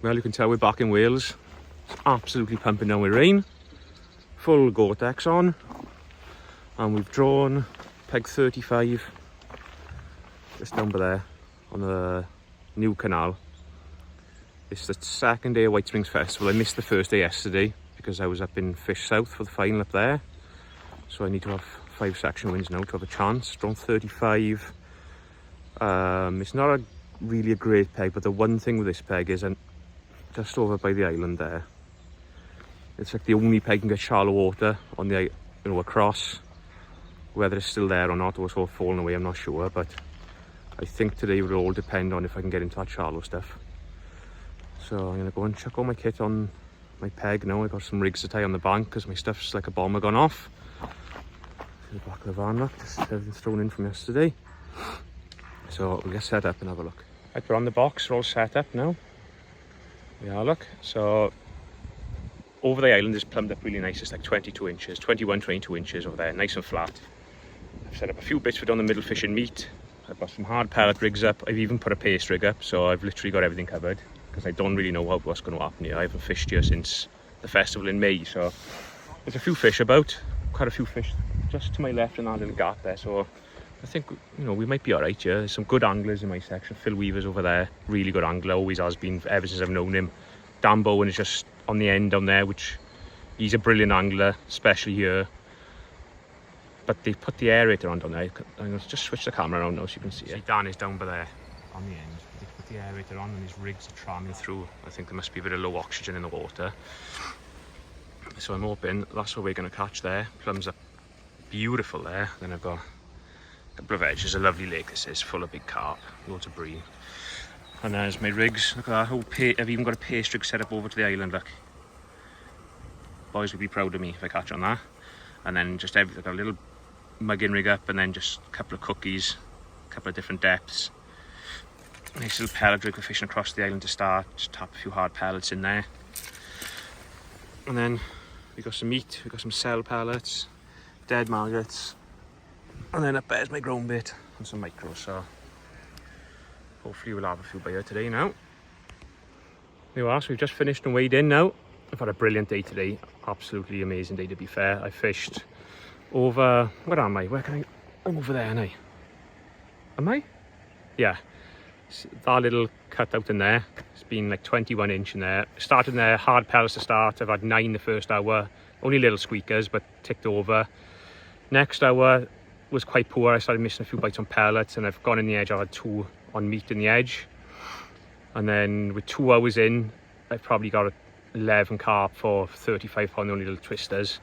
Well, you can tell we're back in Wales. It's absolutely pumping down with rain. Full Gore-Tex on. And we've drawn peg 35 just down by there on the new canal. It's the second day of Whitesprings Festival. I missed the first day yesterday because I was up in Fish South for the final up there. So I need to have 5 section wins now to have a chance. Drawn 35. It's not really a great peg, but the one thing with this peg is just over by the island there. It's like the only peg can get shallow water on the, across. Whether it's still there or not, or it's all fallen away, I'm not sure. But I think today will all depend on if I can get into that shallow stuff. So I'm gonna go and chuck all my kit on my peg now. I got some rigs to tie on the bank because my stuff's like a bomber gone off. The back of the van, look, just everything's thrown in from yesterday. So we'll get set up and have a look. Right, we're on the box, we're all set up now. Yeah, look. So over the island is plumbed up really nice. It's like 22 inches, 21, 22 inches over there, nice and flat. I've set up a few bits for down the middle fishing meat. I've got some hard pellet rigs up. I've even put a paste rig up, so I've literally got everything covered because I don't really know what's going to happen here. I haven't fished here since the festival in May, so there's a few fish about, quite a few fish just to my left in that little gap there. So I think, we might be all right here. There's some good anglers in my section. Phil Weaver's over there, really good angler, always has been ever since I've known him. Dan Bowen is just on the end down there, which he's a brilliant angler, especially here. But they put the aerator on down there. I'm going to just switch the camera around now so you can see it. Dan is down by there on the end. They put the aerator on and his rigs are tramming through. I think there must be a bit of low oxygen in the water. So I'm hoping that's what we're going to catch there. Plums up beautiful there. Then I've got a couple of edges. A lovely lake this is, full of big carp, loads of bream. And there's my rigs. Look at that whole I've even got a paste rig set up over to the island, look. Boys would be proud of me if I catch on that. And then just I've got a little mugging rig up, and then just a couple of cookies, a couple of different depths. Nice little pellet rig for fishing across the island to start. Just tap a few hard pellets in there. And then we got some meat, we got some cell pellets, dead maggots, and then up there's my grown bait and some micros. So hopefully we'll have a few by here today now. There you are, so we've just finished and weighed in now. I've had a brilliant day today, absolutely amazing day to be fair. I fished over, where am I? I'm over there, aren't I? Am I? Yeah. That little cut out in there, it's been like 21 inch in there. Started in there, hard pellets to start. I've had 9 the first hour, only little squeakers, but ticked over. Next hour was quite poor. I started missing a few bites on pellets, and I've gone in the edge. I've had 2 on meat in the edge. And then with 2 hours in, I've probably got 11 carp for 35 pound, only little twisters.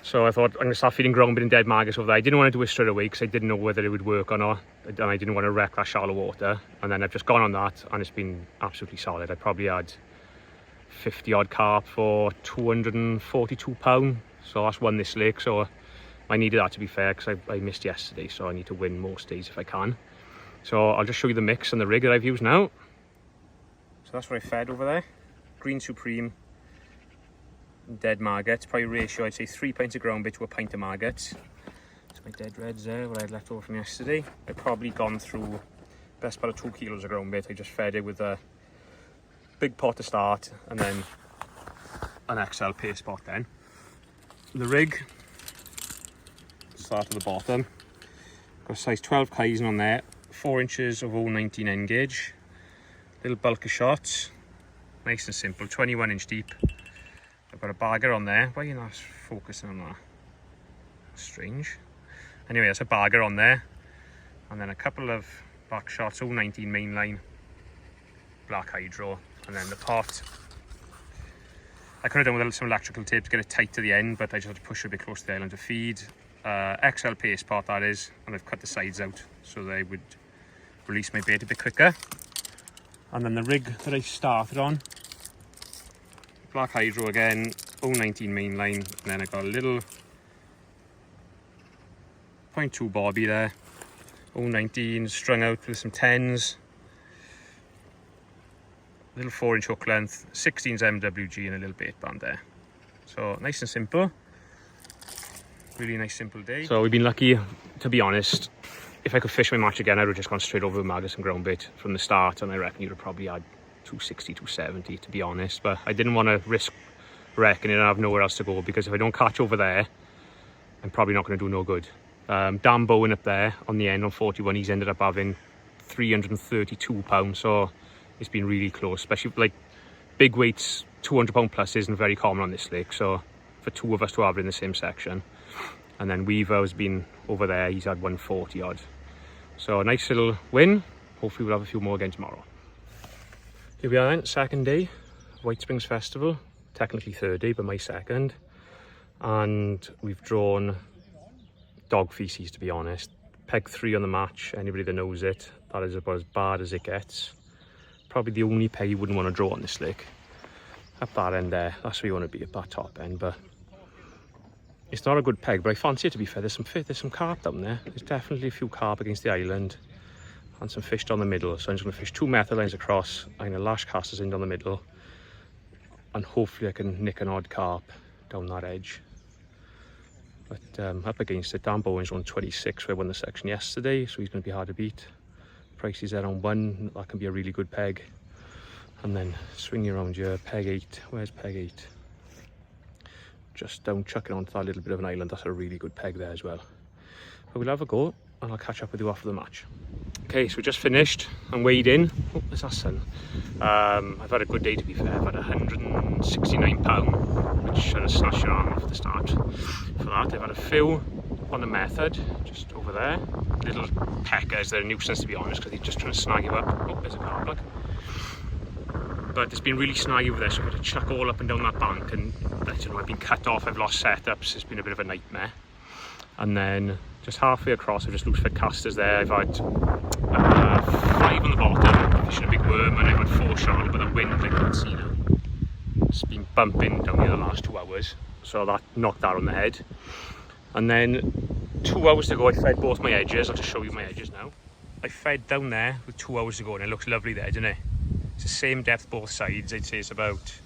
So I thought I'm going to start feeding ground bait and dead maggots over there. I didn't want to do it straight away because I didn't know whether it would work or not. And I didn't want to wreck that shallow water. And then I've just gone on that and it's been absolutely solid. I probably had 50 odd carp for 242 pound. So that's won this lake. So I needed that to be fair because I missed yesterday. So I need to win most days if I can. So I'll just show you the mix and the rig that I've used now. So that's what I fed over there. Green Supreme. Dead maggots, probably ratio I'd say 3 pints of ground bait to a pint of maggots. That's my dead reds there, what I had left over from yesterday. I've probably gone through best part of 2 kilos of ground bait. I just fed it with a big pot to start and then an XL paste pot then. The rig, start at the bottom, got a size 12 Kaizen on there, 4 inches of 019 end gauge, little bulk of shots, nice and simple, 21 inch deep. I've got a bagger on there. Why are you not focusing on that? Strange. Anyway, that's a bagger on there. And then a couple of back shots, 019 mainline, black hydro. And then the pot. I could have done with some electrical tape to get it tight to the end, but I just had to push it a bit close to the island to feed. XL paste pot that is. And I've cut the sides out so they would release my bait a bit quicker. And then the rig that I started on, black hydro again, 019 mainline, and then I got a little 0.2 bobby there, 019 strung out with some 10s, little 4 inch hook length, 16's MWG and a little bait band there. So nice and simple, really nice simple day. So we've been lucky, to be honest. If I could fish my match again, I would have just gone straight over with maggots and ground bait from the start, and I reckon you'd have probably had 260, 270 to be honest, but I didn't want to risk wrecking it and have nowhere else to go, because if I don't catch over there, I'm probably not going to do no good. Dan Bowen up there on the end on 41, he's ended up having 332 pounds, so it's been really close, especially like big weights. 200 pound plus isn't very common on this lake, so for two of us to have it in the same section. And then Weaver has been over there, he's had 140 odd. So a nice little win. Hopefully we'll have a few more again tomorrow. Here we are then, second day, Whitesprings Festival. Technically third day, but my second. And we've drawn dog feces, to be honest. Peg 3 on the match, anybody that knows it, that is about as bad as it gets. Probably the only peg you wouldn't want to draw on this lake. Up that end there, that's where you want to be, at that top end, but it's not a good peg, but I fancy it, to be fair. There's some carp down there. There's definitely a few carp against the island and some fish down the middle, so I'm just going to fish 2 method lines across. I'm going to lash casters in down the middle, and hopefully I can nick an odd carp down that edge. But up against it, Dan Bowen's on 26, where I won the section yesterday, so he's going to be hard to beat. Price is there on 1, that can be a really good peg. And then swinging around here, peg 8. Where's peg 8? Just down, chucking onto that little bit of an island. That's a really good peg there as well. But we'll have a go, and I'll catch up with you after the match. Okay, so we just finished and weighed in. Oh, there's that sun. I've had a good day, to be fair. I've had 169 pound, which I had a slash your arm off at the start. For that, I've had a few on the method, just over there. Little peckers, they're a nuisance, to be honest, because they're just trying to snag you up. Oh, there's a carp, look. But it's been really snaggy over there, so I've got to chuck all up and down that bank, and I don't know, I've been cut off, I've lost setups, it's been a bit of a nightmare. And then just halfway across, I've just loose fed casters there. I've had 5 on the bottom, fishing a big worm, and I've had 4 shallow, but the wind, like you can see now, it's been bumping down here the last 2 hours, so that knocked that on the head. And then 2 hours to go, I fed both my edges. I'll just show you my edges now. I fed down there with 2 hours to go, and it looks lovely there, doesn't it? It's the same depth both sides. I'd say it's about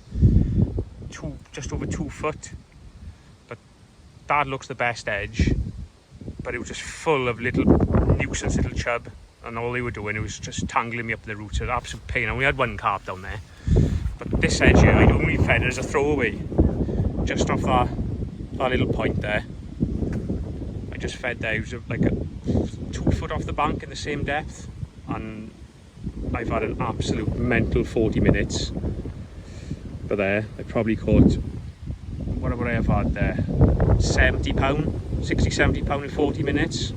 just over 2 foot, but that looks the best edge. But it was just full of little nuisance, little chub, and all they were doing, it was just tangling me up the roots. It was an absolute pain. And we had 1 carp down there, but this edge here, I'd only fed it as a throwaway, just off that little point there. I just fed there. It was like 2 foot off the bank in the same depth, and I've had an absolute mental 40 minutes. But there, I probably caught, what would I have had there? 70 pound, 60, 70 pound in 40 minutes.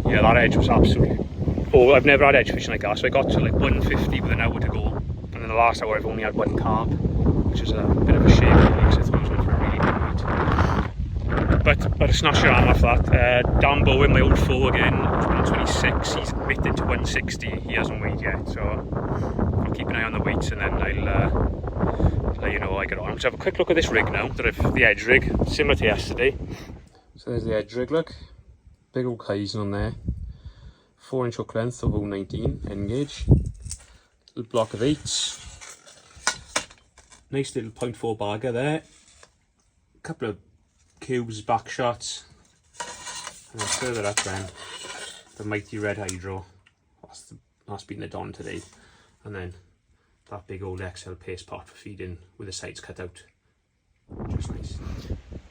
Yeah, that edge was absolutely, oh, I've never had edge fishing like that. So I got to like 150 with an hour to go. And in the last hour, I've only had 1 carp, which is a bit of a shame, because I thought I was going for a really good night. But I snatched your arm off that. Dan Bowen, my old foe again, 126, he's committed to 160, he hasn't weighed yet, so I'll keep an eye on the weights, and then I'll let you know how I get on. Let's have a quick look at this rig now, the edge rig, similar to yesterday. So there's the edge rig, look, big old Kaizen on there, 4-inch hook length of 0.19, end gauge, little block of 8s, nice little 0.4 bagger there, a couple of cubes, back shots, and then further up then, the mighty red hydro, that's been the Don today, and then that big old XL paste pot for feeding with the sides cut out, just nice.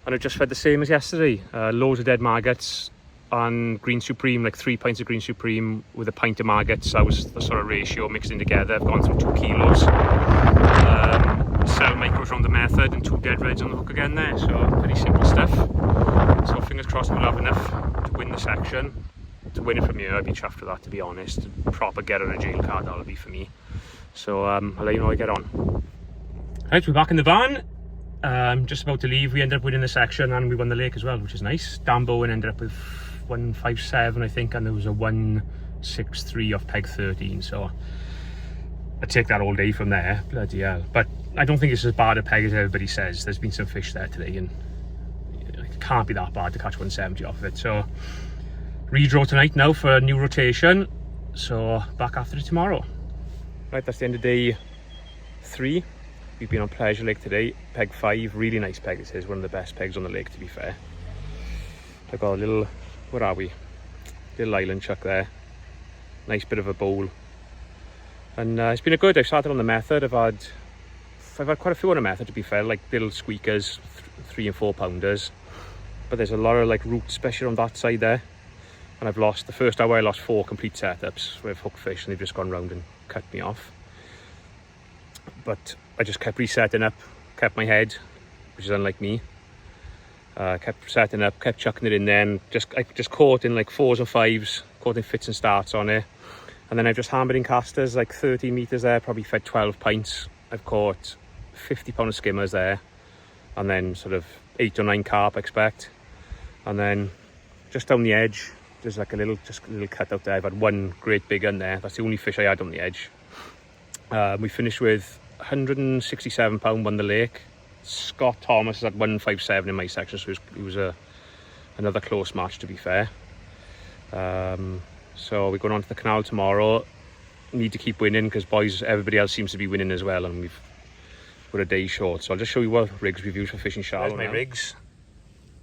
And I've just fed the same as yesterday, loads of dead maggots and green supreme, like 3 pints of green supreme with a pint of maggots. That was the sort of ratio mixed in together. I've gone through 2 kilos. Cell micros on the method and 2 dead reds on the hook again there, so pretty simple stuff. So fingers crossed we'll have enough to win the section. To win it from here, I'd be chuffed with that, to be honest. Proper get on a jail card, that'll be for me. So I'll let you know how I get on. Right, we're back in the van. Just about to leave. We ended up winning the section and we won the lake as well, which is nice. Dan Bowen ended up with 157, I think, and there was a 163 off peg 13, so I'd take that all day from there. Bloody hell. But I don't think it's as bad a peg as everybody says. There's been some fish there today, and it can't be that bad to catch 170 off of it. So redraw tonight now for a new rotation, so back after it tomorrow. Right, that's the end of day 3. We've been on Pleasure Lake today, peg 5, really nice peg this is, one of the best pegs on the lake, to be fair. I've got a little, where are we? Little island chuck there, nice bit of a bowl. And it's been a good, I've started on the method. I've had quite a few on the method, to be fair, like little squeakers, 3 and 4 pounders. But there's a lot of like roots, especially on that side there. And I've lost, the first hour I lost 4 complete setups with hook fish, and they've just gone round and cut me off. But I just kept resetting up, kept my head, which is unlike me. Kept setting up, kept chucking it in there, and I just caught in like 4s and 5s, caught in fits and starts on it. And then I've just hammered in casters, like 13 metres there, probably fed 12 pints. I've caught 50-pounder skimmers there, and then sort of 8 or 9 carp, I expect. And then just down the edge, there's like a little cut out there. I've had 1 great big one there. That's the only fish I had on the edge. We finished with 167-pound on the lake. Scott Thomas is at 157 in my section, so it was another close match, to be fair. So we're going on to the canal tomorrow. Need to keep winning because everybody else seems to be winning as well, and we're a day short. So I'll just show you what rigs we've used for fishing shallow. There's my rigs.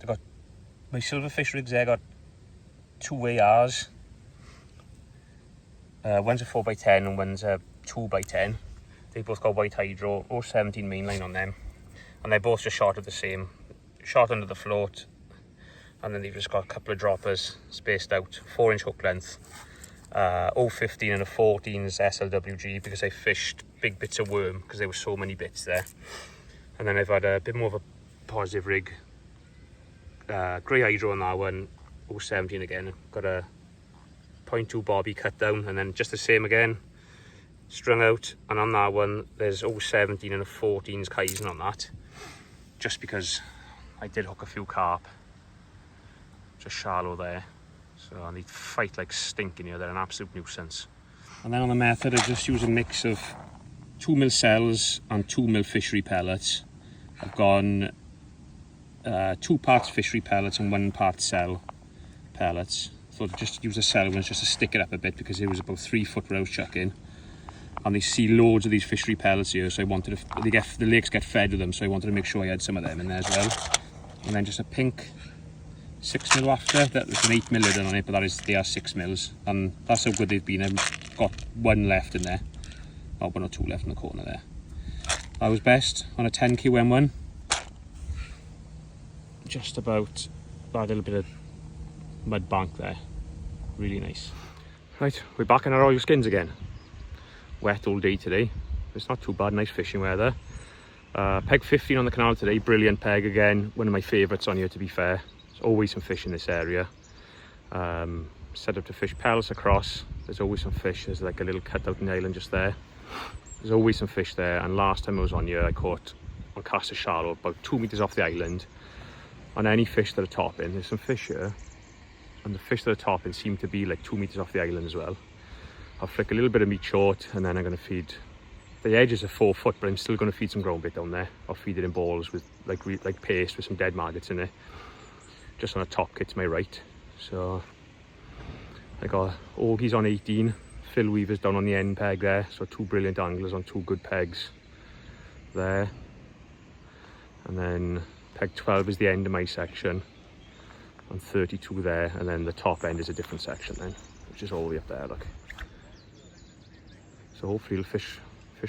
I've got my silverfish rigs there. Got 2 ARs. One's a 4x10 and one's a 2x10. They both got white hydro, 017 mainline on them. And they're both just shot at the same, shot under the float. And then they've just got a couple of droppers spaced out, 4-inch hook length. 015 and a 14's SLWG, because I fished big bits of worm because there were so many bits there. And then I've had a bit more of a positive rig. Grey hydro on that one, 017 again. Got a 0.2 bobby cut down, and then just the same again, strung out. And on that one, there's 017 and a 14's Kaizen on that. Just because I did hook a few carp, just shallow there. So I need to fight like stinking here, they're an absolute nuisance. And then on the method, I just use a mix of 2mm cells and 2mm fishery pellets. I've gone 2 parts fishery pellets and 1 part cell pellets. Thought I'd just use the cell ones just to stick it up a bit, because it was about 3 foot where I was chucking. And they see loads of these fishery pellets here, so I wanted to, the lakes get fed with them, so I wanted to make sure I had some of them in there as well. And then just a pink 6mm after, that was an 8mm lid on it, but they are 6mm, and that's how good they've been. I've got 1 left in there, or 1 or 2 left in the corner there. That was best on a 10 QM1. Just about that little bit of mud bank there, really nice. Right, we're back in our oil skins again. Wet all day today. It's not too bad, nice fishing weather. Peg 15 on the canal today, brilliant peg again, one of my favourites on here, to be fair. There's always some fish in this area. Set up to fish pellets across, there's always some fish. There's like a little cut out in the island just there. There's always some fish there, and last time I was on here I caught on cast a shallow about 2 metres off the island. On any fish that are topping, there's some fish here, and the fish that are topping seem to be like 2 metres off the island as well. I'll flick a little bit of meat short, and then I'm going to feed, the edges are 4 foot, but I'm still going to feed some ground bait down there. I'll feed it in balls with like paste with some dead maggots in it, just on a top kit to my right. So I got Augies on 18, Phil Weaver's down on the end peg there, so 2 brilliant anglers on 2 good pegs there. And then peg 12 is the end of my section, and 32 there, and then the top end is a different section then, which is all the way up there, look. So hopefully it'll fish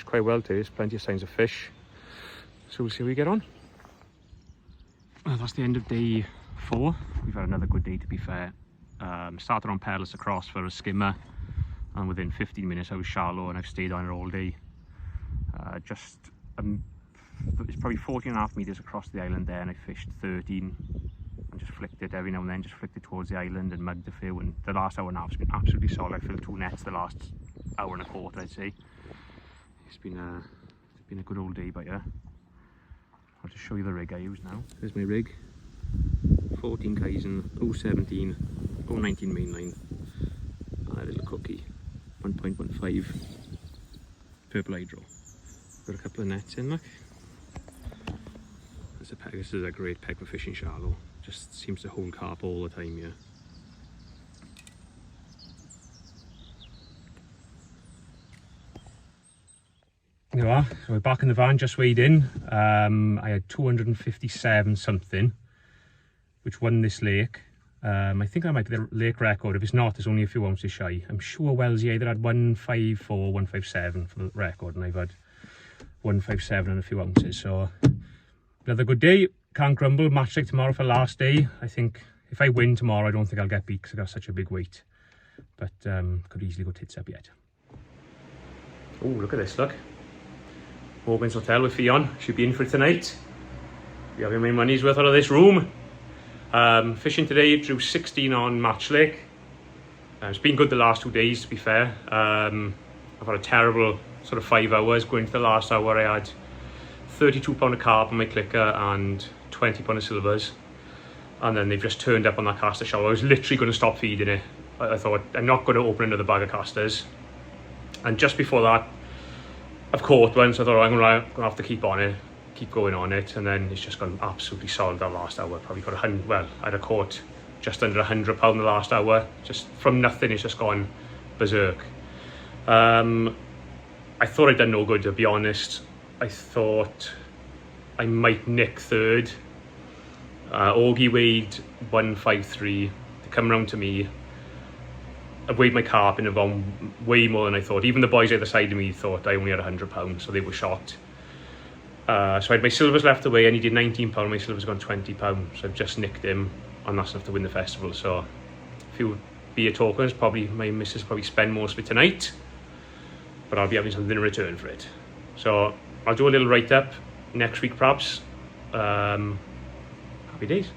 quite well today. There's plenty of signs of fish, so we'll see how we get on. Well, that's the end of day 4. We've had another good day, to be fair. Started on pellets across for a skimmer, and within 15 minutes I was shallow, and I've stayed on it all day. It's probably 14.5 metres across the island there, and I fished 13 and just flicked it every now and then, just flicked it towards the island and mugged a few. And the last hour and a half has been absolutely solid. I filled 2 nets the last hour and a quarter, I'd say. It's been a good old day, but yeah. I'll just show you the rig I use now. There's my rig. 14 Kaizen, 017, 019 mainline, and a little cookie, 1.15 purple hydro. Got a couple of nets in, look. There's a peg. This is a great peg for fishing shallow. Just seems to hold carp all the time here. There we are. So we're back in the van, just weighed in. I had 257 something, which won this lake. I think that might be the lake record. If it's not, it's only a few ounces shy. I'm sure Wellesley either had 154, 157 for the record, and I've had 157 and a few ounces. So another good day. Can't grumble. Match like tomorrow for last day. I think if I win tomorrow, I don't think I'll get beat because I got such a big weight. But could easily go tits up yet. Oh, look at this, look. Morgan's Hotel with Fionn. Should be in for it tonight. Be having my money's worth out of this room. Fishing today, drew 16 on Match Lake. It's been good the last 2 days, to be fair. I've had a terrible sort of 5 hours. Going into the last hour, I had 32 pound of carp on my clicker and 20 pound of silvers. And then they've just turned up on that caster shower. I was literally going to stop feeding it. I thought, I'm not going to open another bag of casters. And just before that, I've caught one, so I thought, I'm going to have to keep on it, keep going on it. And then it's just gone absolutely solid that last hour. Probably got 100, well, I'd have caught just under 100 pound the last hour. Just from nothing, it's just gone berserk. I thought I'd done no good, to be honest. I thought I might nick third. Augie weighed 153 to come round to me. I weighed my carp in about way more than I thought. Even the boys either side of me thought I only had 100 pounds, so they were shocked. So I had my silvers left away. I needed 19 pounds. My silver's gone 20 pounds. So I've just nicked him, and that's enough to win the festival. So a few beer tokens. Probably my missus probably spend most of it tonight, but I'll be having something in return for it. So I'll do a little write up next week, perhaps. Happy days.